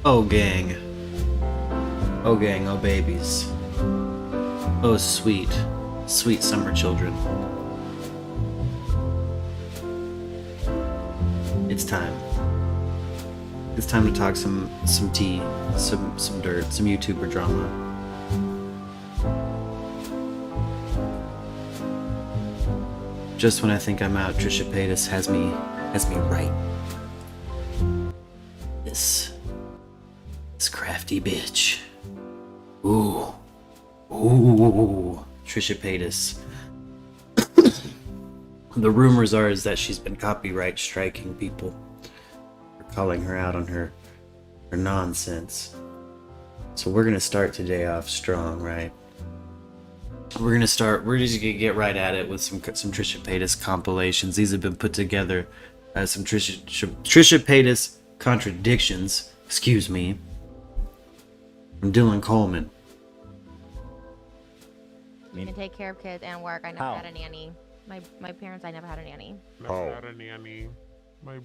Oh gang, oh gang, oh babies, oh sweet, sweet summer children. It's time. It's time to talk some tea, some dirt, some YouTuber drama. Just when I think I'm out, Trisha Paytas has me right. This crafty bitch. Ooh. Trisha Paytas. The rumors are is that she's been copyright striking people for calling her out on her nonsense. So we're gonna start today off strong, right? We're just gonna get right at it with some Trisha Paytas compilations. These have been put together as some Trisha Paytas contradictions, excuse me, from Dylan Coleman. You can take care of kids and work. I never had a nanny. My parents, I never had a nanny. Never had a nanny. My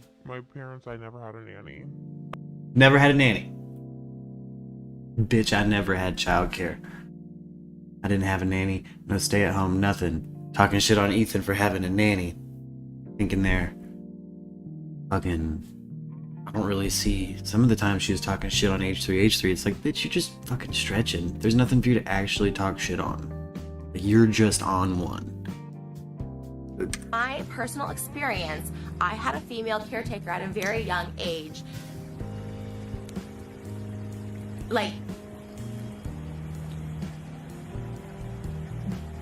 parents, I never had a nanny. Never had a nanny. Bitch, I never had childcare. I didn't have a nanny, no stay at home, nothing. Talking shit on Ethan for having a nanny. Thinking they're fucking... I don't really see... Some of the time she was talking shit on H3, it's like, bitch, you're just fucking stretching. There's nothing for you to actually talk shit on. Like, you're just on one. My personal experience, I had a female caretaker at a very young age. Like,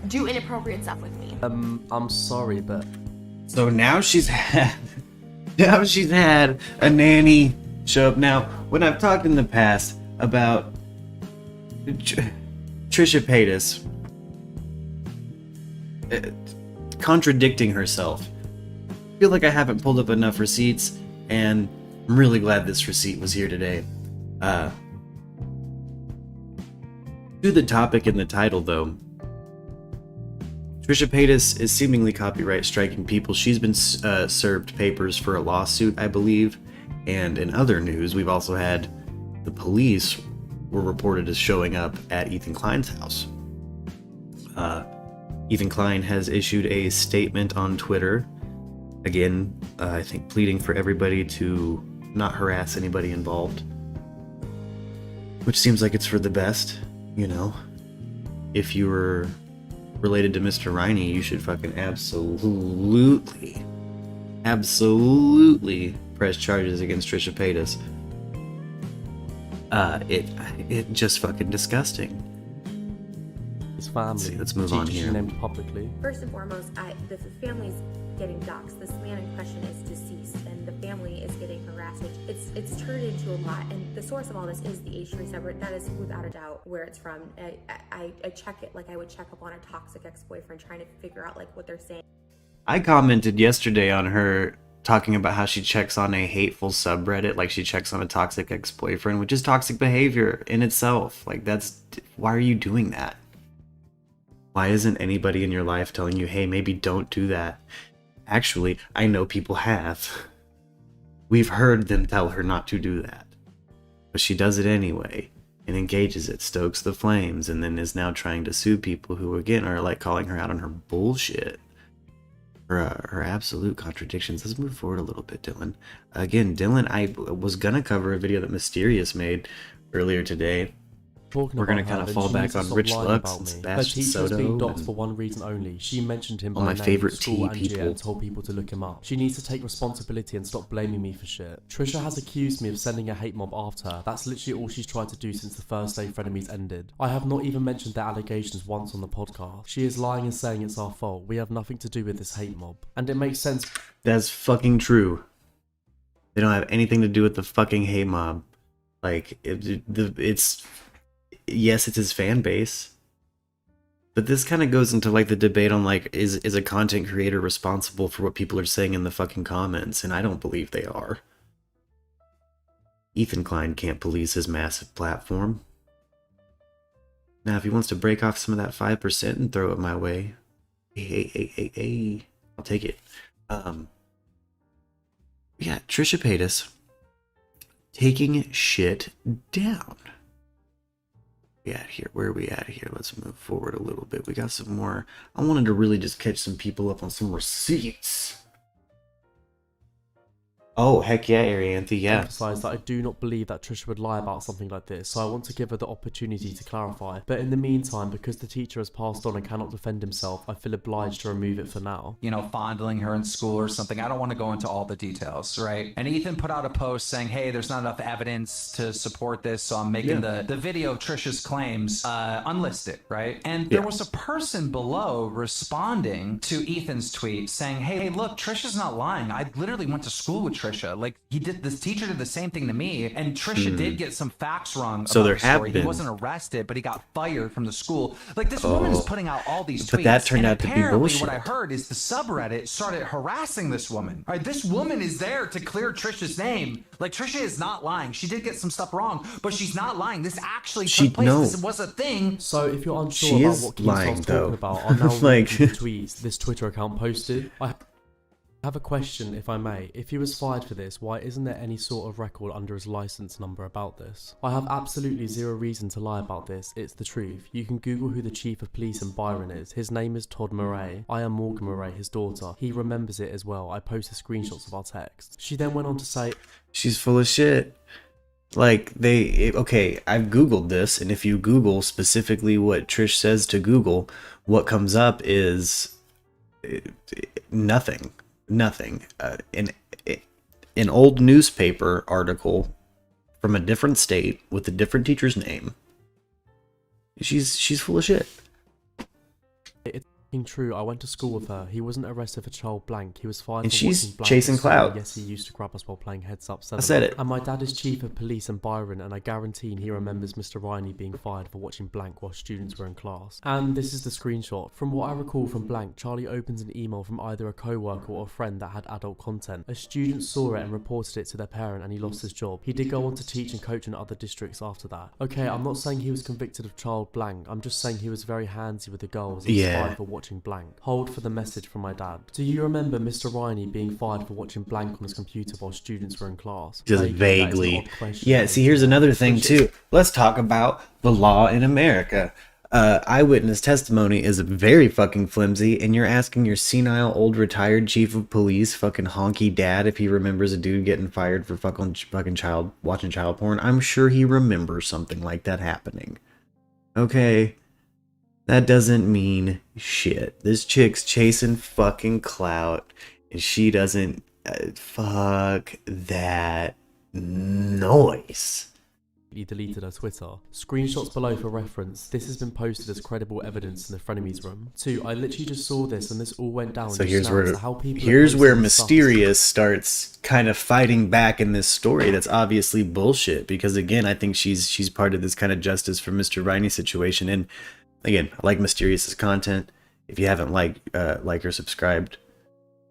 do inappropriate stuff with me. I'm sorry, but... So now she's had a nanny show up. Now, when I've talked in the past about Trisha Paytas contradicting herself, I feel like I haven't pulled up enough receipts, and I'm really glad this receipt was here today. To the topic in the title, though, Trisha Paytas is seemingly copyright striking people. She's been served papers for a lawsuit, I believe, and in other news, we've also had the police were reported as showing up at Ethan Klein's house. Ethan Klein has issued a statement on Twitter, again, I think pleading for everybody to not harass anybody involved, which seems like it's for the best, you know. If you were related to Mr. Riney, you should fucking absolutely press charges against Trisha Paytas. It just fucking disgusting. His family. Let's move on here. Named publicly. First and foremost, the family's getting doxxed. This man in question is deceased, and the family is getting harassed. It's turned into a lot, and the source of all this is the H3 subreddit. That is without a doubt where it's from. I check it like I would check up on a toxic ex-boyfriend, trying to figure out like what they're saying. I commented yesterday on her talking about how she checks on a hateful subreddit like she checks on a toxic ex-boyfriend, which is toxic behavior in itself. Like, why are you doing that? Why isn't anybody in your life telling you, hey, maybe don't do that? Actually, I know people have. We've heard them tell her not to do that. But she does it anyway and engages it, stokes the flames, and then is now trying to sue people who, again, are like calling her out on her bullshit. Her absolute contradictions. Let's move forward a little bit, Dylan. Again, Dylan, I was gonna cover a video that Mysterious made earlier today. We're gonna kind of fall back on Rich Lux and Sebastian Soto. Her teacher was being doxxed for one reason only. She mentioned him by my name favorite at school tea and people. and told people to look him up. She needs to take responsibility and stop blaming me for shit. Trisha has accused me of sending a hate mob after her. That's literally all she's tried to do since the first day frenemies ended. I have not even mentioned their allegations once on the podcast. She is lying and saying it's our fault. We have nothing to do with this hate mob. And it makes sense. That's fucking true. They don't have anything to do with the fucking hate mob. Like, it's... Yes, it's his fan base. But this kind of goes into like the debate on like, is a content creator responsible for what people are saying in the fucking comments? And I don't believe they are. Ethan Klein can't police his massive platform. Now, if he wants to break off some of that 5% and throw it my way, hey, I'll take it. Yeah, Trisha Paytas taking shit down. Where are we at here? Let's move forward a little bit. We got some more. I wanted to really just catch some people up on some receipts. Oh, heck yeah, Arianthe, yeah. Emphasize that I do not believe that Trisha would lie about something like this, so I want to give her the opportunity to clarify. But in the meantime, because the teacher has passed on and cannot defend himself, I feel obliged to remove it for now. You know, fondling her in school or something. I don't want to go into all the details, right? And Ethan put out a post saying, hey, there's not enough evidence to support this, so I'm making the video of Trisha's claims unlisted, right? And there was a person below responding to Ethan's tweet saying, hey, look, Trisha's not lying. I literally went to school with Trisha. Like, this teacher did the same thing to me, and Trisha did get some facts wrong about there the story. have been. He wasn't arrested, but he got fired from the school. Like, this woman is putting out all these tweets. But that turned out to be apparently bullshit. what I heard is the subreddit started harassing this woman. All right, this woman is there to clear Trisha's name. Like, Trisha is not lying. She did get some stuff wrong, but she's not lying. This actually took place. No. This was a thing. So if you're unsure She about is what Keith lying, was though. talking about, I'll now Like- read you the tweets this Twitter account posted. I have a question, if I may. If he was fired for this, why isn't there any sort of record under his license number about this? I have absolutely zero reason to lie about this. It's the truth. You can Google who the chief of police in Byron is. His name is Todd Murray. I am Morgan Murray, his daughter. He remembers it as well. I posted screenshots of our text. She then went on to say, She's full of shit. Like, okay, I've Googled this, and if you Google specifically what Trish says to Google, what comes up is nothing. An old newspaper article from a different state with a different teacher's name. She's full of shit. it's true. I went to school with her. He wasn't arrested for child blank. He was fired And for she's watching blank chasing at school. clout. Yes, he used to grab us while playing Heads Up 7. I said it. And my dad is chief of police in Byron, and I guarantee he remembers Mr. Riney being fired for watching blank while students were in class. And this is the screenshot. From what I recall from blank, Charlie opens an email from either a co-worker or a friend that had adult content. A student saw it and reported it to their parent, and he lost his job. He did go on to teach and coach in other districts after that. Okay, I'm not saying he was convicted of child blank. I'm just saying he was very handsy with the girls and was fired for watching blank. Hold for the message from my dad. Do you remember Mr. Riney being fired for watching blank on his computer while students were in class? Just That is an vaguely. odd question. Yeah, see, here's another thing, too. Let's talk about the law in America. Eyewitness testimony is very fucking flimsy, and you're asking your senile old retired chief of police, fucking honky dad, if he remembers a dude getting fired for fucking watching child porn. I'm sure he remembers something like that happening. Okay? That doesn't mean shit. This chick's chasing fucking clout, and she doesn't... fuck that noise. He deleted her Twitter. Screenshots below for reference. This has been posted as credible evidence in the frenemies room. 2. I literally just saw this and this all went down. So just here's now, where so how people are here's where posting stuff. Mysterious starts kind of fighting back in this story. That's obviously bullshit, because again, I think she's part of this kind of justice for Mr. Riney situation. And again, I like Mysterious's content. If you haven't liked or subscribed,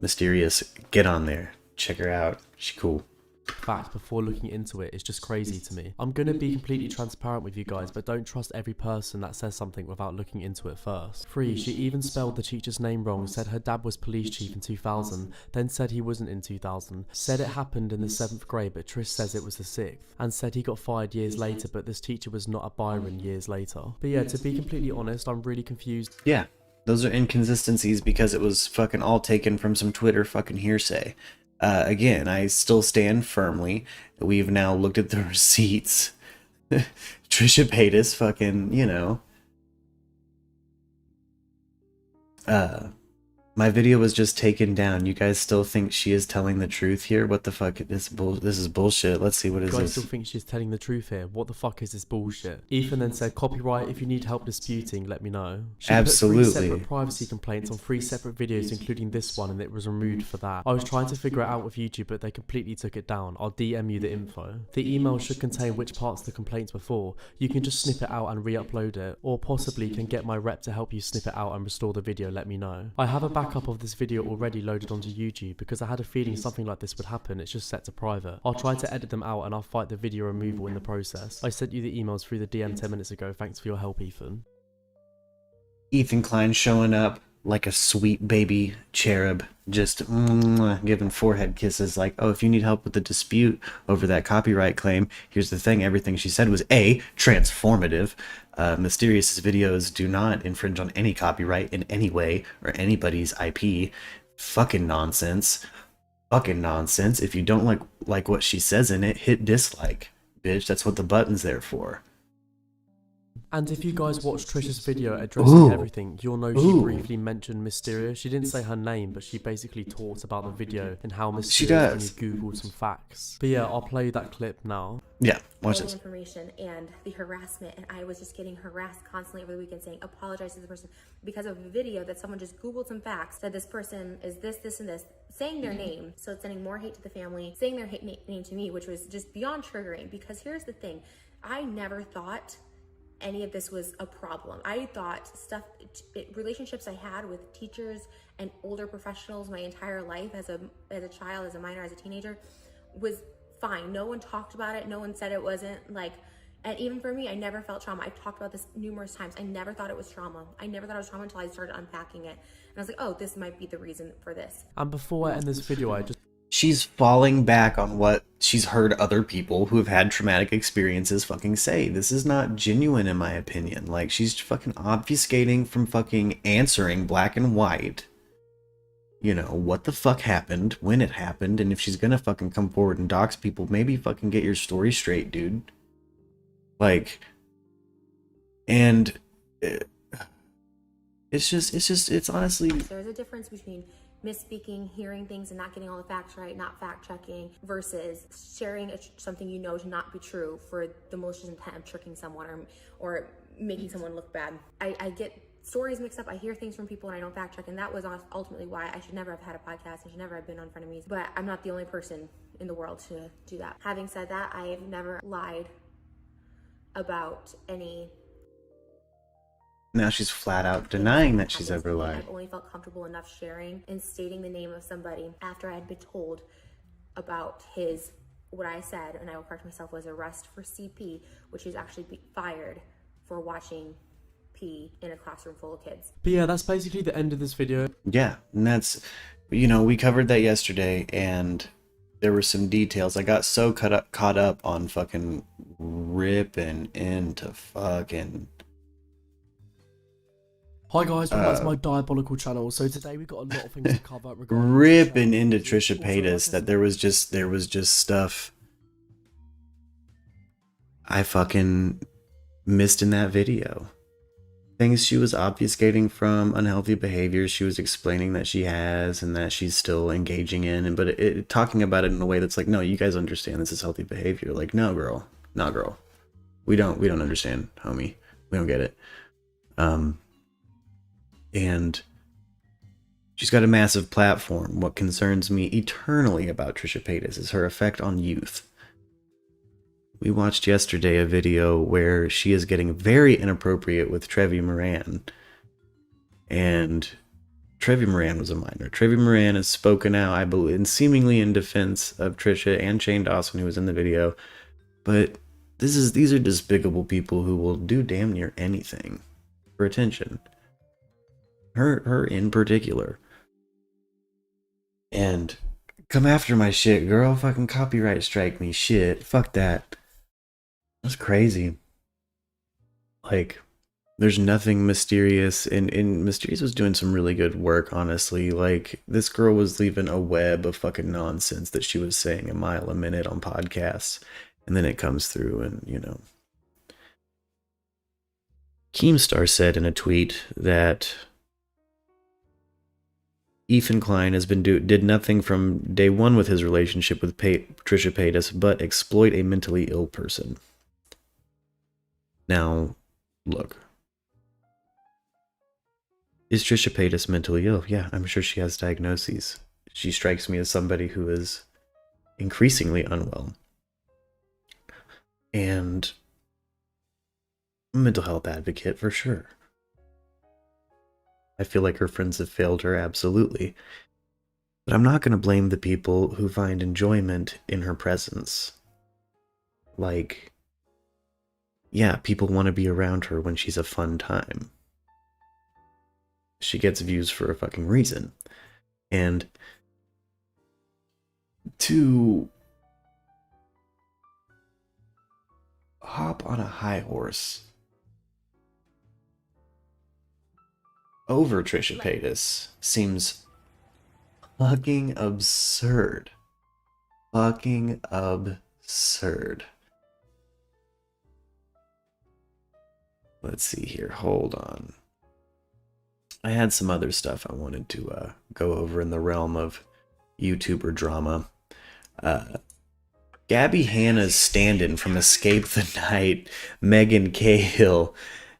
Mysterious, get on there, check her out. She's cool. Fact before looking into it is just crazy to me. I'm gonna be completely transparent with you guys, but don't trust every person that says something without looking into it first. 3. She even spelled the teacher's name wrong, said her dad was police chief in 2000, then said he wasn't in 2000, said it happened in the 7th grade but Trish says it was the 6th, and said he got fired years later but this teacher was not at Byron years later. But yeah, to be completely honest, I'm really confused. Yeah, those are inconsistencies because it was fucking all taken from some Twitter fucking hearsay. Again, I still stand firmly. We've now looked at the receipts. Trisha Paytas fucking, my video was just taken down. You guys still think she is telling the truth here? What the fuck? This is bullshit. Let's see, what is You guys this? still think she's telling the truth here? What the fuck is this bullshit? Ethan then said, copyright, if you need help disputing, let me know. She Absolutely. put 3 separate privacy complaints on 3 separate videos, including this one, and it was removed for that. I was trying to figure it out with YouTube, but they completely took it down. I'll DM you the info. The email should contain which parts the complaints were for. You can just snip it out and re-upload it, or possibly can get my rep to help you snip it out and restore the video, let me know. I have a backup of this video already loaded onto YouTube because I had a feeling something like this would happen. It's just set to private. I'll try to edit them out and I'll fight the video removal in the process. I sent you the emails through the DM 10 minutes ago. Thanks for your help, Ethan. Ethan Klein showing up like a sweet baby cherub, just giving forehead kisses like, oh, if you need help with the dispute over that copyright claim, here's the thing. Everything she said was A, transformative. Mysterious's videos do not infringe on any copyright in any way or anybody's IP. Fucking nonsense. Fucking nonsense. If you don't like what she says in it, hit dislike. Bitch, that's what the button's there for. And if you guys watched Trisha's video addressing everything, you'll know she briefly mentioned Mysteria. She didn't say her name, but she basically talked about the video and how Mysteria only googled some facts. But yeah, I'll play you that clip now. Yeah, watch this. Information and the harassment, and I was just getting harassed constantly over the weekend saying apologize to the person because of a video that someone just googled some facts, said this person is this, this, and this, saying their name. So it's sending more hate to the family, saying their hate name to me, which was just beyond triggering. Because here's the thing, I never thought any of this was a problem. I thought relationships I had with teachers and older professionals my entire life as a child, as a minor, as a teenager was fine. No one talked about it. No one said it wasn't like, and even for me, I never felt trauma. I've talked about this numerous times. I never thought it was trauma. I never thought it was trauma until I started unpacking it. And I was like, oh, this might be the reason for this. And before I end this video, She's falling back on what she's heard other people who have had traumatic experiences fucking say. This is not genuine in my opinion. Like, she's fucking obfuscating from fucking answering black and white. You know, what the fuck happened, when it happened, and if she's gonna fucking come forward and dox people, maybe fucking get your story straight, dude. Like, and it's honestly... There's a difference between misspeaking, hearing things and not getting all the facts right, not fact checking, versus sharing something you know to not be true for the malicious intent of tricking someone or making someone look bad. I get stories mixed up. I hear things from people and I don't fact check, and that was ultimately why I should never have had a podcast. I should never have been on Frenemies, but I'm not the only person in the world to do that. Having said that, I have never lied about any. Now she's flat out denying that she's ever lied. I've only felt comfortable enough sharing and stating the name of somebody after I had been told about what I said, and I will correct myself, was arrest for CP, which is actually fired for watching P in a classroom full of kids. But yeah, that's basically the end of this video. Yeah, and that's, you know, we covered that yesterday, and there were some details. I got so caught up on fucking ripping into fucking... Hi guys, welcome back to my diabolical channel. So today we've got a lot of things to cover regarding ripping into Trisha Paytas, that there was just stuff I fucking missed in that video. Things she was obfuscating from, unhealthy behaviors she was explaining that she has and that she's still engaging in, but talking about it in a way that's like, no, you guys understand this is healthy behavior. Like, no girl, we don't understand, homie, we don't get it. And she's got a massive platform. What concerns me eternally about Trisha Paytas is her effect on youth. We watched yesterday a video where she is getting very inappropriate with Trevi Moran. And Trevi Moran was a minor. Trevi Moran has spoken out, I believe, and seemingly in defense of Trisha and Shane Dawson, who was in the video. But these are despicable people who will do damn near anything for attention. Her in particular. And come after my shit, girl. Fucking copyright strike me. Shit. Fuck that. That's crazy. Like, there's nothing mysterious. And Mysterious was doing some really good work, honestly. Like, this girl was leaving a web of fucking nonsense that she was saying a mile a minute on podcasts. And then it comes through and, you know. Keemstar said in a tweet that Ethan Klein has been did nothing from day one with his relationship with Trisha Paytas but exploit a mentally ill person. Now, look. Is Trisha Paytas mentally ill? Yeah, I'm sure she has diagnoses. She strikes me as somebody who is increasingly unwell. And a mental health advocate for sure. I feel like her friends have failed her, absolutely. But I'm not going to blame the people who find enjoyment in her presence. Like, yeah, people want to be around her when she's a fun time. she gets views for a fucking reason. And to hop on a high horse over Trisha Paytas seems fucking absurd. Fucking absurd. Let's see here. Hold on. I had some other stuff I wanted to go over in the realm of YouTuber drama. Gabby Hanna's stand-in from Escape the Night, Megan Cahill,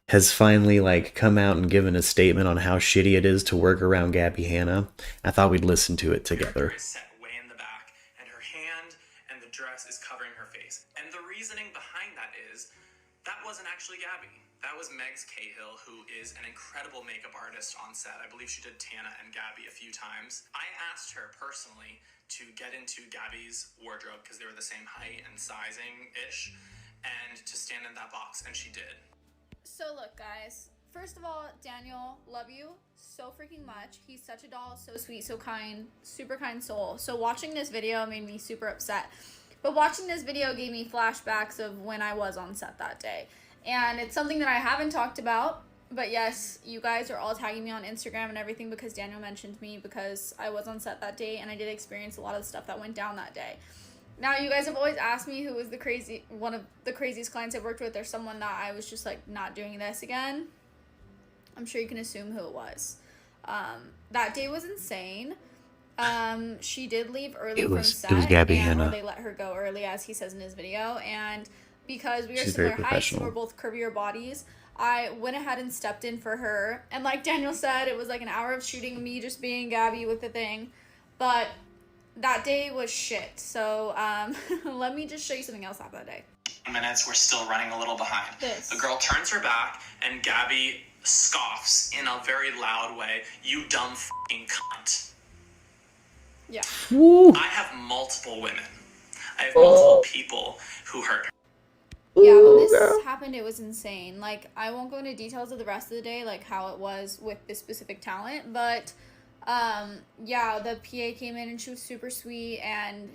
has finally come out and given a statement on how shitty it is to work around Gabby Hanna. I thought we'd listen to it together. Set way in the back, and her hand and the dress is covering her face. And the reasoning behind that is that wasn't actually Gabby. That was Megs Cahill, who is an incredible makeup artist on set. I believe she did Tana and Gabby a few times. I asked her personally to get into Gabby's wardrobe because they were the same height and sizing-ish, and to stand in that box, and she did. So look, guys, first of all, Daniel, love you so freaking much. He's such a doll, so sweet, so kind, super kind soul. So watching this video made me super upset. But watching this video gave me flashbacks of when I was on set that day. And it's something that I haven't talked about. But yes, you guys are all tagging me on Instagram and everything because Daniel mentioned me because I was on set that day and I did experience a lot of the stuff that went down that day. Now, you guys have always asked me who was one of the craziest clients I've worked with, or someone that I was just not doing this again. I'm sure you can assume who it was. That day was insane. She did leave early from set. It was Gabby Hanna. They let her go early, as he says in his video. And because we are She's similar very heights and professional. we're both curvier bodies, I went ahead and stepped in for her. And like Daniel said, it was an hour of shooting me just being Gabby with the thing. But that day was shit. So let me just show you something else after that day. Minutes, we're still running a little behind. This. The girl turns her back, and Gabby scoffs in a very loud way, "You dumb fucking cunt." Yeah. Woo. I have multiple women. I have multiple people who hurt her. Yeah, when this happened, it was insane. I won't go into details of the rest of the day, how it was with this specific talent, but yeah, the PA came in and she was super sweet. And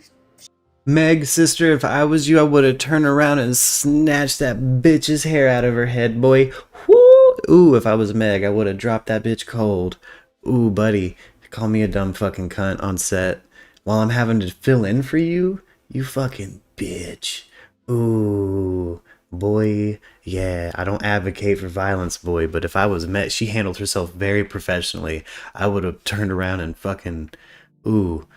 Meg, sister, if I was you, I would have turned around and snatched that bitch's hair out of her head, boy. Woo! Ooh, if I was Meg, I would have dropped that bitch cold. Ooh, buddy, call me a dumb fucking cunt on set while I'm having to fill in for you? You fucking bitch. Ooh, boy, yeah, I don't advocate for violence, boy, but if I was Meg, she handled herself very professionally. I would have turned around and fucking, ooh.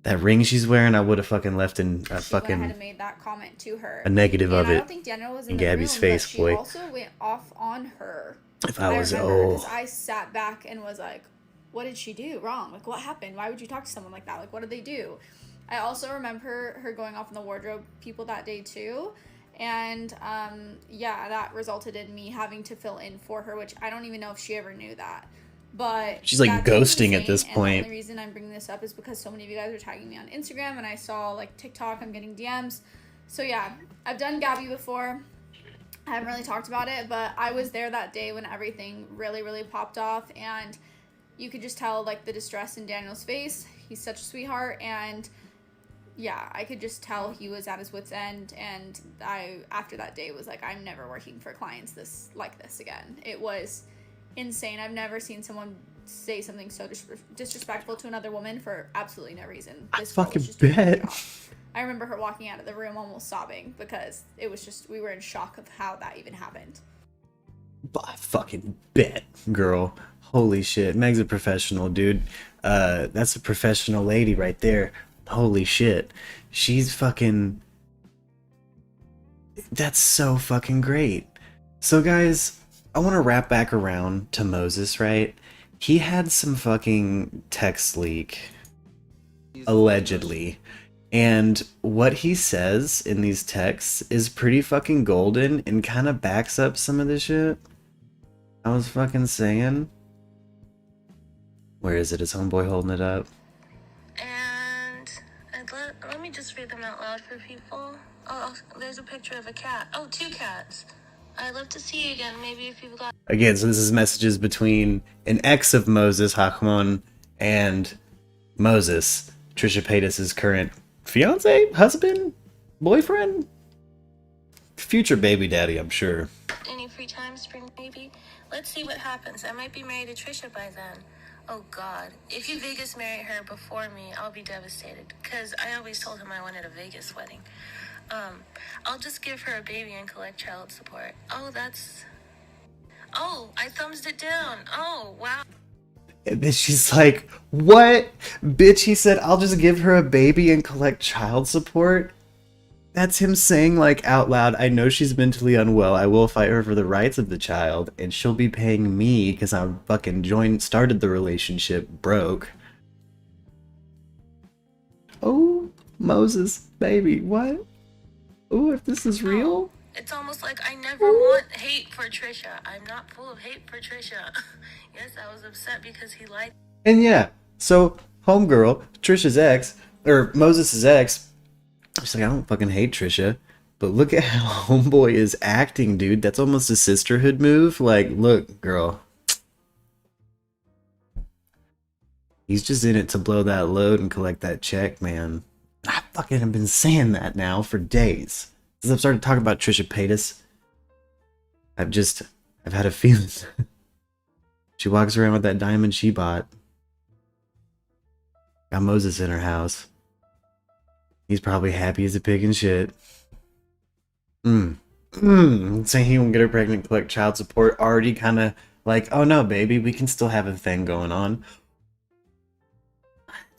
That ring she's wearing, I would have fucking left in a she went ahead fucking and made that comment to her. a negative And of I it don't think Daniel was in in the Gabby's room, face, but she boy. also went off on her. If I was, remember, 'cause I sat back and was like, what did she do wrong? What happened? Why would you talk to someone like that? What did they do? I also remember her going off in the wardrobe people that day too. And yeah, that resulted in me having to fill in for her, which I don't even know if she ever knew that. But she's like ghosting at this and point. the only reason I'm bringing this up is because so many of you guys are tagging me on Instagram, and I saw TikTok, I'm getting DMs. So yeah, I've done Gabby before. I haven't really talked about it, but I was there that day when everything really, really popped off, and you could just tell the distress in Daniel's face. He's such a sweetheart, and yeah, I could just tell he was at his wit's end. And I, after that day, was like, I'm never working for clients like this again. It was insane. I've never seen someone say something so disrespectful to another woman for absolutely no reason. This girl was just doing her job. I remember her walking out of the room almost sobbing because it was just, we were in shock of how that even happened. I fucking bet, girl. Holy shit. Meg's a professional, dude. That's a professional lady right there. Holy shit. She's fucking... That's so fucking great. So guys, I want to wrap back around to Moses, right? He had some fucking text leak, allegedly. And what he says in these texts is pretty fucking golden and kind of backs up some of this shit I was fucking saying. Where is it? Is homeboy holding it up? And let me just read them out loud for people. Oh, there's a picture of a cat. Oh, 2 cats. I'd love to see you again. Maybe if you've got... Again, so this is messages between an ex of Moses, Hakmon, and Moses, Trisha Paytas' current fiance, husband, boyfriend, future baby daddy, I'm sure. Any free time, spring baby? Let's see what happens. I might be married to Trisha by then. Oh God, if you Vegas marry her before me, I'll be devastated. Cause I always told him I wanted a Vegas wedding. I'll just give her a baby and collect child support. Oh, I thumbs it down. Oh, wow. And then she's like, what? Bitch, he said, I'll just give her a baby and collect child support? That's him saying, like, out loud, I know she's mentally unwell. I will fight her for the rights of the child, and she'll be paying me because I fucking started the relationship broke. Oh, Moses, baby, what? Oh, if this is real? It's almost like I never want hate for Trisha. I'm not full of hate for Trisha. Yes, I was upset because he liked. And yeah, so homegirl, Trisha's ex, or Moses' ex, she's like, I don't fucking hate Trisha, but look at how homeboy is acting, dude. That's almost a sisterhood move. Like, look, girl. He's just in it to blow that load and collect that check, man. I fucking have been saying that now for days. Since I've started talking about Trisha Paytas, I've had a feeling. She walks around with that diamond she bought. Got Moses in her house. He's probably happy as a pig and shit. Saying he won't get her pregnant, collect child support. Already kind of like, oh no, baby, we can still have a thing going on.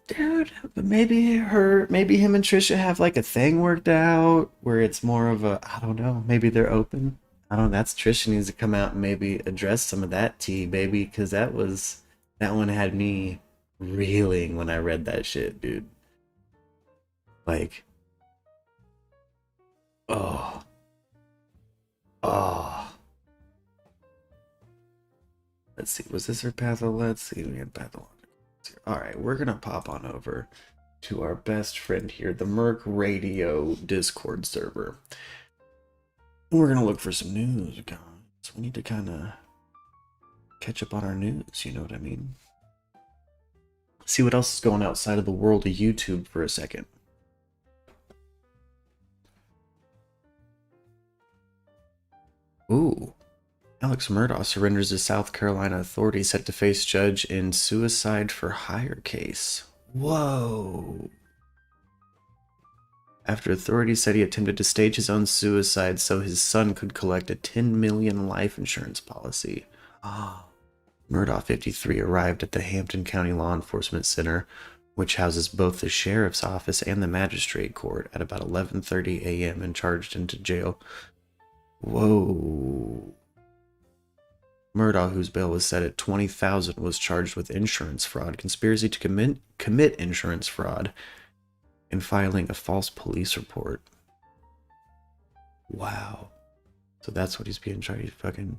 Dude, but maybe him and Trisha have like a thing worked out where it's more of a, I don't know, maybe they're open. I don't know, that's Trisha needs to come out and maybe address some of that tea, baby, because that one had me reeling when I read that shit, dude. Like, oh. Let's see, was this her patho? Let's see, we had pathological. Alright, we're gonna pop on over to our best friend here, the Merc Radio Discord server. And we're gonna look for some news, guys. We need to kind of catch up on our news, you know what I mean? See what else is going outside of the world of YouTube for a second. Ooh. Alex Murdaugh surrenders to South Carolina authorities, set to face judge in suicide for hire case. Whoa. After authorities said he attempted to stage his own suicide so his son could collect a $10 million life insurance policy. Murdaugh, 53, arrived at the Hampton County Law Enforcement Center, which houses both the sheriff's office and the magistrate court, at about 11:30 a.m. and charged into jail. Whoa. Murdaugh, whose bail was set at $20,000, was charged with insurance fraud, conspiracy to commit insurance fraud, and filing a false police report. Wow. So that's what he's being charged. Fucking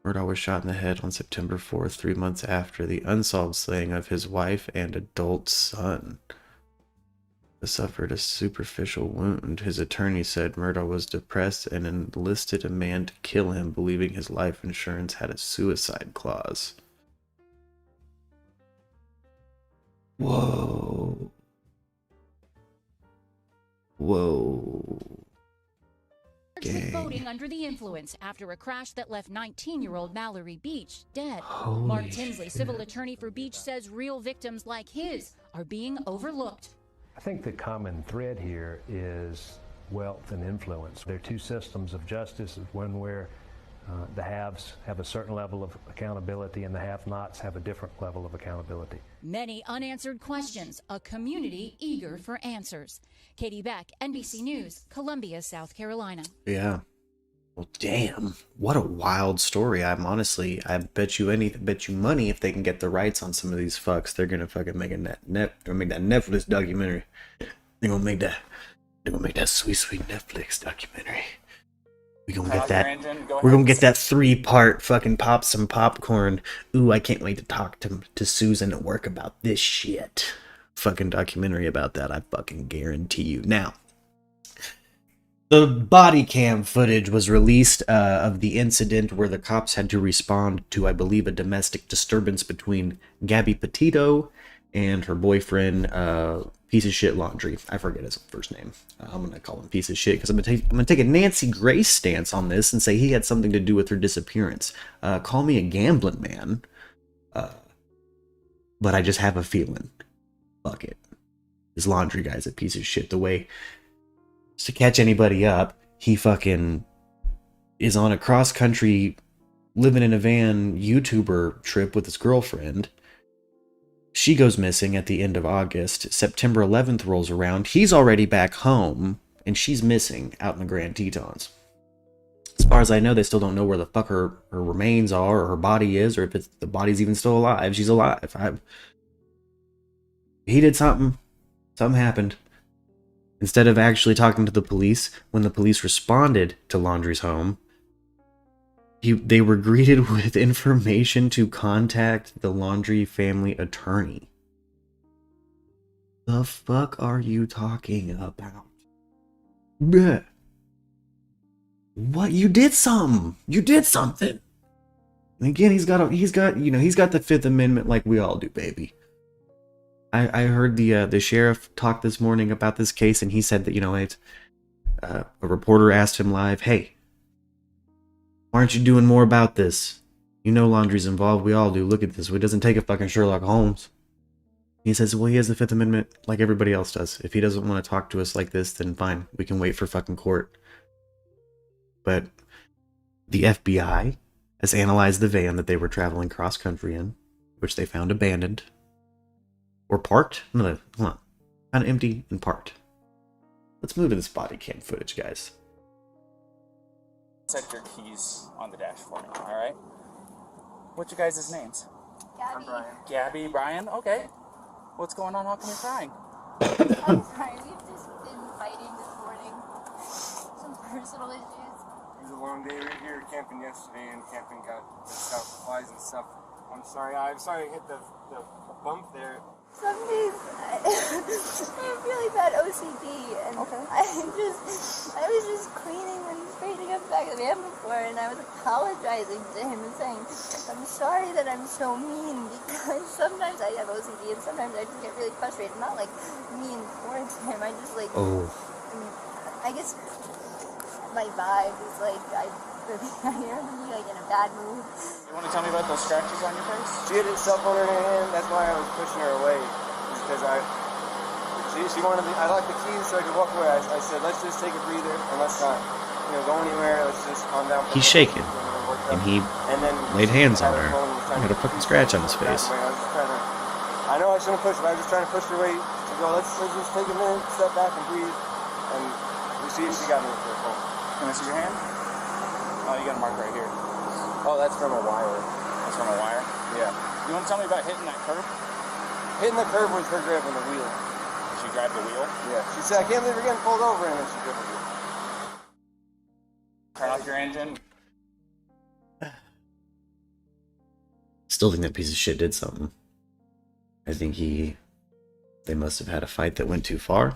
Murdaugh was shot in the head on September 4th, 3 months after the unsolved slaying of his wife and adult son. He suffered a superficial wound. His attorney said Murdaugh was depressed and enlisted a man to kill him, believing his life insurance had a suicide clause. Whoa. Whoa. With voting under the influence after a crash that left 19-year-old Mallory Beach dead. Holy Mark Tinsley, shit. civil attorney for Beach, says real victims like his are being overlooked. I think the common thread here is wealth and influence. There are two systems of justice, one where the haves have a certain level of accountability and the have-nots have a different level of accountability. Many unanswered questions, a community eager for answers. Katie Beck, NBC News, Columbia, South Carolina. Yeah. Well, damn. What a wild story. I bet you money if they can get the rights on some of these fucks, they're gonna fucking make that Netflix documentary. They're gonna make that sweet Netflix documentary. We're gonna get that 3-part fucking pop some popcorn. Ooh, I can't wait to talk to Susan at work about this shit. Fucking documentary about that, I fucking guarantee you. Now, The body cam footage was released of the incident where the cops had to respond to, I believe, a domestic disturbance between Gabby Petito and her boyfriend, piece of shit Laundry. I forget his first name. I'm gonna call him piece of shit because I'm gonna take a Nancy Grace stance on this and say he had something to do with her disappearance. Call me a gambling man, but I just have a feeling. Fuck it. This Laundry guy's a piece of shit. The way to catch anybody up, he fucking is on a cross-country, living in a van YouTuber trip with his girlfriend. She goes missing at the end of August. September 11th rolls around. He's already back home, and she's missing out in the Grand Tetons. As far as I know, they still don't know where the fuck her remains are, or her body is, or if the body's even still alive. She's alive. He did something. Something happened. Instead of actually talking to the police, when the police responded to Laundry's home, they were greeted with information to contact the Laundry family attorney. The fuck are you talking about? Bleh. What? You did something. You did something. And again, he's got the Fifth Amendment like we all do, baby. I heard the sheriff talk this morning about this case, and he said that, a reporter asked him live, hey, why aren't you doing more about this? You know Laundry's involved. We all do. Look at this. It doesn't take a fucking Sherlock Holmes. He says, well, he has the Fifth Amendment like everybody else does. If he doesn't want to talk to us like this, then fine. We can wait for fucking court. But the FBI has analyzed the van that they were traveling cross-country in, which they found abandoned. Or parked? No, hold on. Kind of empty and parked. Let's move to this body cam footage, guys. Set your keys on the dash for me, alright? What's your guys' names? Gabby. Brian. Gabby, Brian? Okay. What's going on? How come you're crying? I'm sorry, we've just been fighting this morning. Some personal issues. It was a long day. We were here camping yesterday, and camping got flies and stuff. I'm sorry I hit the bump there. Some days I have really bad OCD, and I was just cleaning and straightening up the back of the van before, and I was apologizing to him and saying, I'm sorry that I'm so mean, because sometimes I have OCD and sometimes I just get really frustrated. Not like mean towards him, I just like, I guess my vibe is like, I hear him be like in a bad mood. You want to tell me about those scratches on your face? She had her cell phone in her hand. That's why I was pushing her away, because she wanted I locked the keys so I could walk away. I said, let's just take a breather and let's not go anywhere. Let's just calm down. He's shaking, and he laid hands on her. He had a fucking scratch on his face. I know I shouldn't push, but I was just trying to push her away to go. Let's just take a minute, step back and breathe. And she got me with her phone. Can I see your hand? Oh, you got a mark right here. Oh, that's from a wire. That's from a wire? Yeah. You want to tell me about hitting that curb? Hitting the curb was her grabbing the wheel. She grabbed the wheel? Yeah. She said, I can't believe we're getting pulled over, and then she grabbed the wheel. Turn off your engine. Still think that piece of shit did something. I think they must have had a fight that went too far.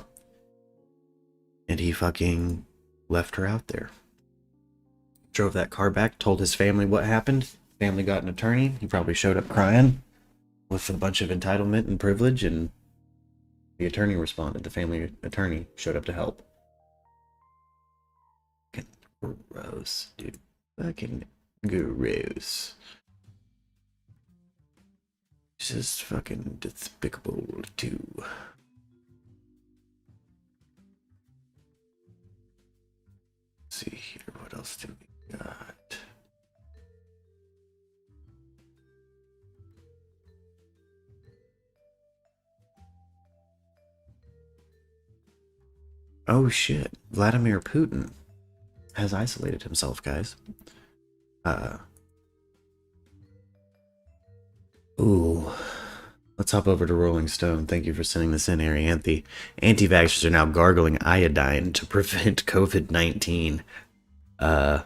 And he fucking left her out there. Drove that car back, told his family what happened. Family got an attorney. He probably showed up crying with a bunch of entitlement and privilege, and the attorney responded. The family attorney showed up to help. Fucking gross, dude. Fucking gross. Just fucking despicable, too. Let's see here, what else do we got? Oh shit, Vladimir Putin has isolated himself, guys. Ooh. Let's hop over to Rolling Stone. Thank you for sending this in, Arianthe. Anti-vaxxers are now gargling iodine to prevent COVID-19. As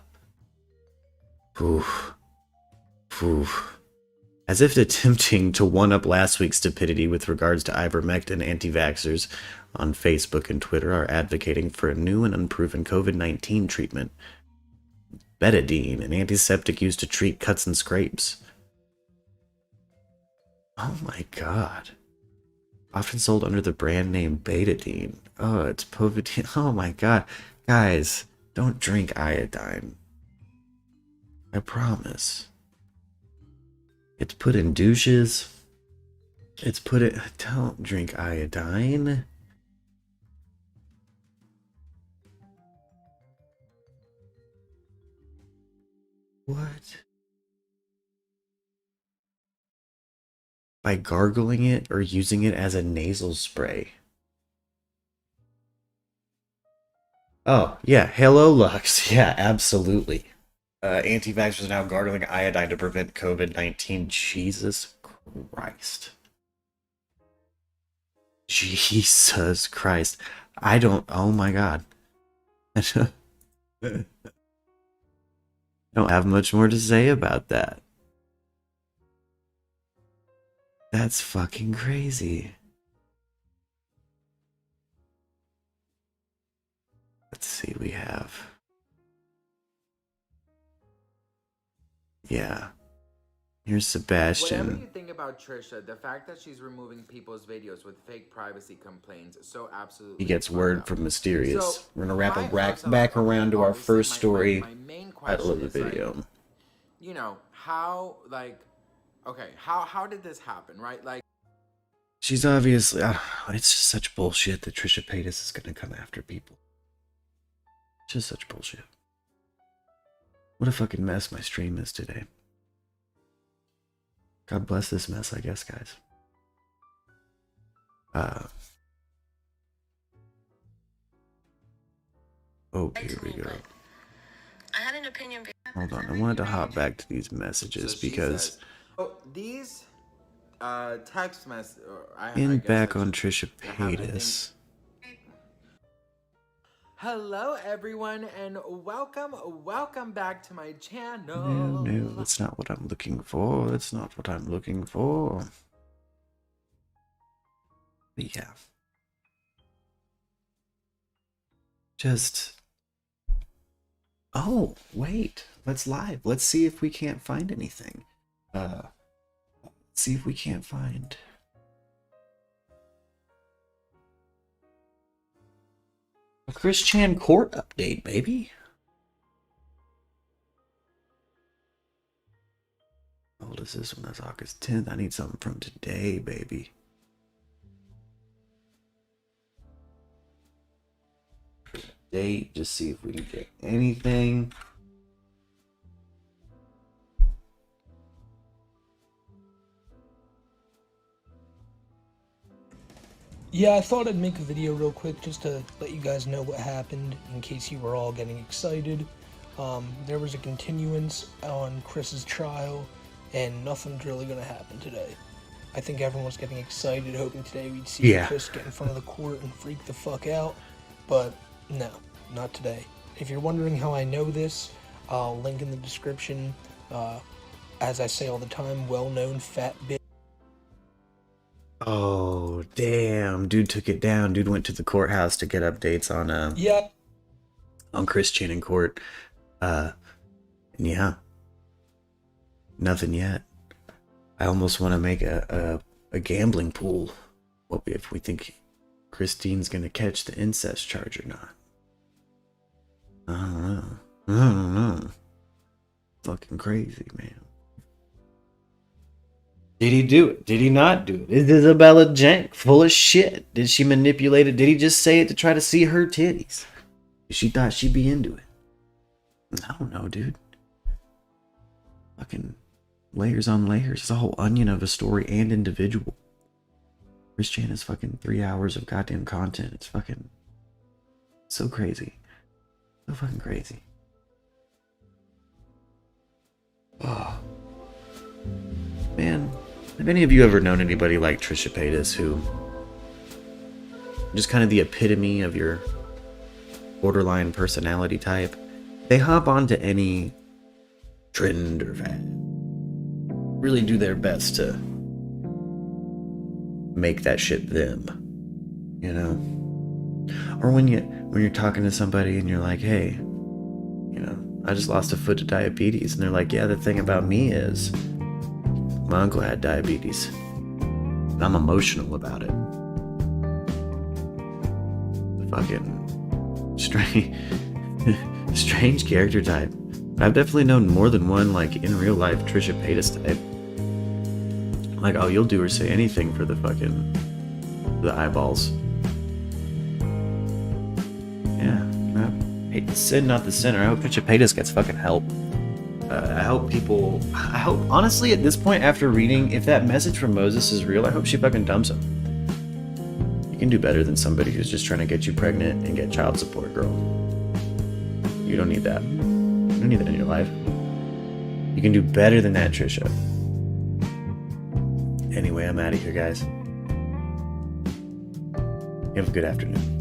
if attempting to one-up last week's stupidity with regards to ivermectin anti-vaxxers, on Facebook and Twitter are advocating for a new and unproven COVID-19 treatment. Betadine, an antiseptic used to treat cuts and scrapes. Oh my god. Often sold under the brand name Betadine. Oh, it's Povidine. Oh my god. Guys, don't drink iodine. I promise. It's put in douches. It's put it. Don't drink iodine. What? By gargling it or using it as a nasal spray. Oh, yeah. Hello, Lux. Yeah, absolutely. Anti-vaxxers are now gargling iodine to prevent COVID-19. Jesus Christ. Jesus Christ. I don't... Oh my god. I don't have much more to say about that. That's fucking crazy. Let's see, we have... Yeah. Here's Sebastian. Whatever you think about Trisha, the fact that she's removing people's videos with fake privacy complaints is so absolutely... He gets word from Mysterious. So, We're gonna wrap my it back around to our first story. My main Title of the question is, video. like, you know, how, like, okay, how did this happen, right? Like, She's obviously... it's just such bullshit that Trisha Paytas is gonna come after people. Just such bullshit. What a fucking mess my stream is today. God bless this mess, I guess, guys. Oh, here we go. I had an opinion. Hold on, I wanted to hop back to these messages because... these text messages... back on Trisha Paytas. Hello, everyone, and welcome back to my channel. No, that's not what I'm looking for. That's not what I'm looking for. But yeah. Just... Oh, wait. Let's live. Let's see if we can't find anything. Let's see if we can't find... a Chris Chan court update, baby. How old is this one? That's August 10th. I need something from today, baby. Date, just see if we can get anything. Yeah, I thought I'd make a video real quick just to let you guys know what happened in case you were all getting excited. There was a continuance on Chris's trial and nothing's really going to happen today. I think everyone was getting excited, hoping today we'd see Chris get in front of the court and freak the fuck out, but no, not today. If you're wondering how I know this, I'll link in the description. As I say all the time, well-known fat bitch. Oh, damn. Dude took it down. Dude went to the courthouse to get updates on on Chris Chan in court. Yeah. Nothing yet. I almost want to make a gambling pool. What if we think Christine's gonna catch the incest charge or not? I don't know. Fucking crazy, man. Did he do it? Did he not do it? Is Isabella Jank full of shit? Did she manipulate it? Did he just say it to try to see her titties? She thought she'd be into it. I don't know, dude. Fucking layers on layers. It's a whole onion of a story and individual. Chris Chan is fucking 3 hours of goddamn content. It's fucking so crazy. So fucking crazy. Oh. Man, have any of you ever known anybody like Trisha Paytas who just kind of the epitome of your borderline personality type? They hop onto any trend or fad, really do their best to make that shit them, you know? Or when you're talking to somebody and you're like, hey, I just lost a foot to diabetes, and they're like, yeah, the thing about me is my uncle had diabetes. And I'm emotional about it. Fucking strange character type. I've definitely known more than one, like, in real life Trisha Paytas type. Like, oh, you'll do or say anything for the eyeballs. Yeah, I hate the sin, not the sinner. I hope Trisha Paytas gets fucking help. I hope honestly, at this point, after reading, if that message from Moses is real, I hope she fucking dumps him. You can do better than somebody who's just trying to get you pregnant and get child support, girl. You don't need that. You don't need that in your life. You can do better than that, Trisha. Anyway, I'm out of here, guys. You have a good afternoon.